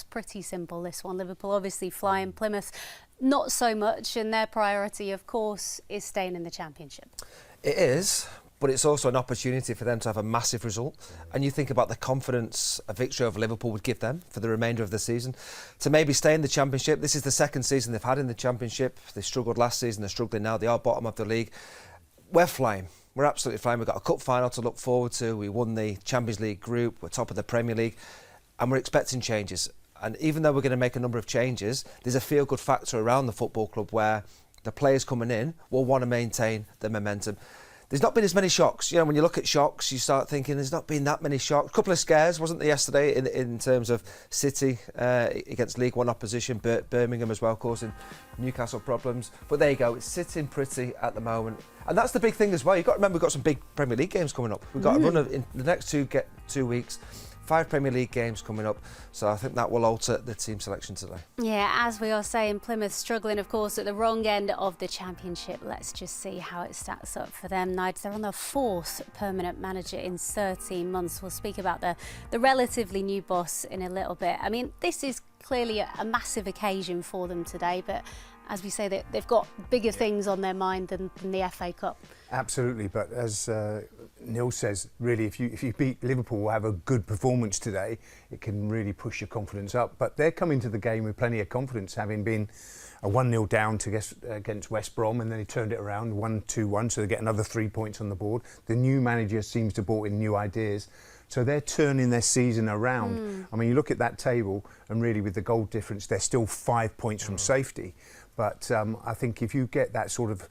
looks pretty simple, this one. Liverpool obviously flying, Plymouth not so much, and their priority, of course, is staying in the Championship. It is, but it's also an opportunity for them to have a massive result. And you think about the confidence a victory over Liverpool would give them for the remainder of the season. To maybe stay in the Championship, this is the second season they've had in the Championship. They struggled last season, they're struggling now, they are bottom of the league. We're flying. We're absolutely flying. We've got a cup final to look forward to. We won the Champions League group. We're top of the Premier League. And we're expecting changes. And even though we're going to make a number of changes, there's a feel-good factor around the football club where the players coming in will want to maintain the momentum. There's not been as many shocks. You know, when you look at shocks, you start thinking there's not been that many shocks. A couple of scares, wasn't there, yesterday in terms of City against League One opposition, Birmingham as well, causing Newcastle problems. But there you go, it's sitting pretty at the moment. And that's the big thing as well. You've got to remember we've got some big Premier League games coming up. We've got a run of, in the next 2 weeks, 5 Premier League games coming up, so I think that will alter the team selection today. Yeah, as we are saying, Plymouth struggling, of course, at the wrong end of the Championship. Let's just see how it stacks up for them. Nides, they're on their 4th permanent manager in 13 months. We'll speak about the relatively new boss in a little bit. I mean, this is clearly a massive occasion for them today, but as we say, they've got bigger things on their mind than the FA Cup. Absolutely, but as Neil says, really, if you beat Liverpool or have a good performance today, it can really push your confidence up. But they're coming to the game with plenty of confidence, having been a 1-0 down against West Brom, and then he turned it around 1-2-1, so they get another 3 points on the board. The new manager seems to have brought in new ideas. So they're turning their season around. I mean, you look at that table, and really with the goal difference, they're still 5 points from safety. But I think if you get that sort of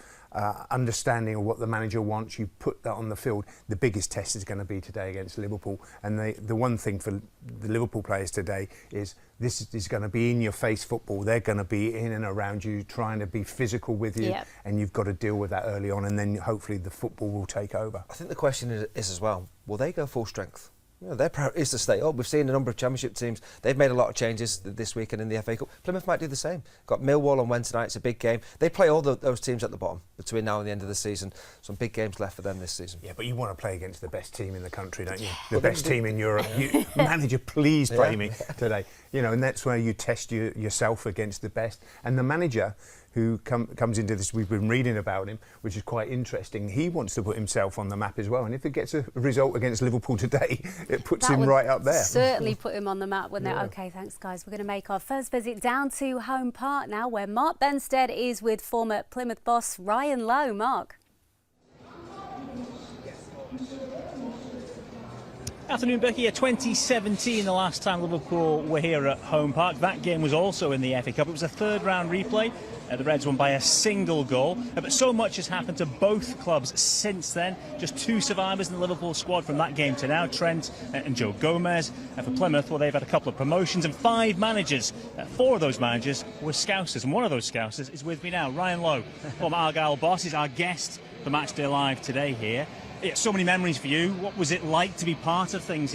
understanding of what the manager wants, you put that on the field, the biggest test is going to be today against Liverpool. And the one thing for the Liverpool players today is this is going to be in-your-face football. They're going to be in and around you, trying to be physical with you, and you've got to deal with that early on, and then hopefully the football will take over. I think the question is as well, will they go full strength? You know, their priority is to stay up. We've seen a number of Championship teams. They've made a lot of changes this weekend in the FA Cup. Plymouth might do the same. Got Millwall on Wednesday night. It's a big game. They play all those teams at the bottom between now and the end of the season. Some big games left for them this season. Yeah, but you want to play against the best team in the country, don't you? The best team in Europe. Manager, please play me today. You know, and that's where you test yourself against the best. And the manager who comes into this, we've been reading about him, which is quite interesting. He wants to put himself on the map as well. And if it gets a result against Liverpool today, it puts him right up there. Certainly put him on the map when they're OK. Thanks, guys. We're going to make our first visit down to Home Park now, where Mark Benstead is with former Plymouth boss Ryan Lowe. Mark. Afternoon, Becky. 2017, the last time Liverpool were here at Home Park. That game was also in the FA Cup. It was a third-round replay. The Reds won by a single goal. But so much has happened to both clubs since then. Just 2 survivors in the Liverpool squad from that game to now, Trent and Joe Gomez. For Plymouth, well, they've had a couple of promotions and 5 managers. 4 of those managers were Scousers, and one of those Scousers is with me now. Ryan Lowe, former Argyle boss, is our guest for Matchday Live today here. Yeah, so many memories for you. What was it like to be part of things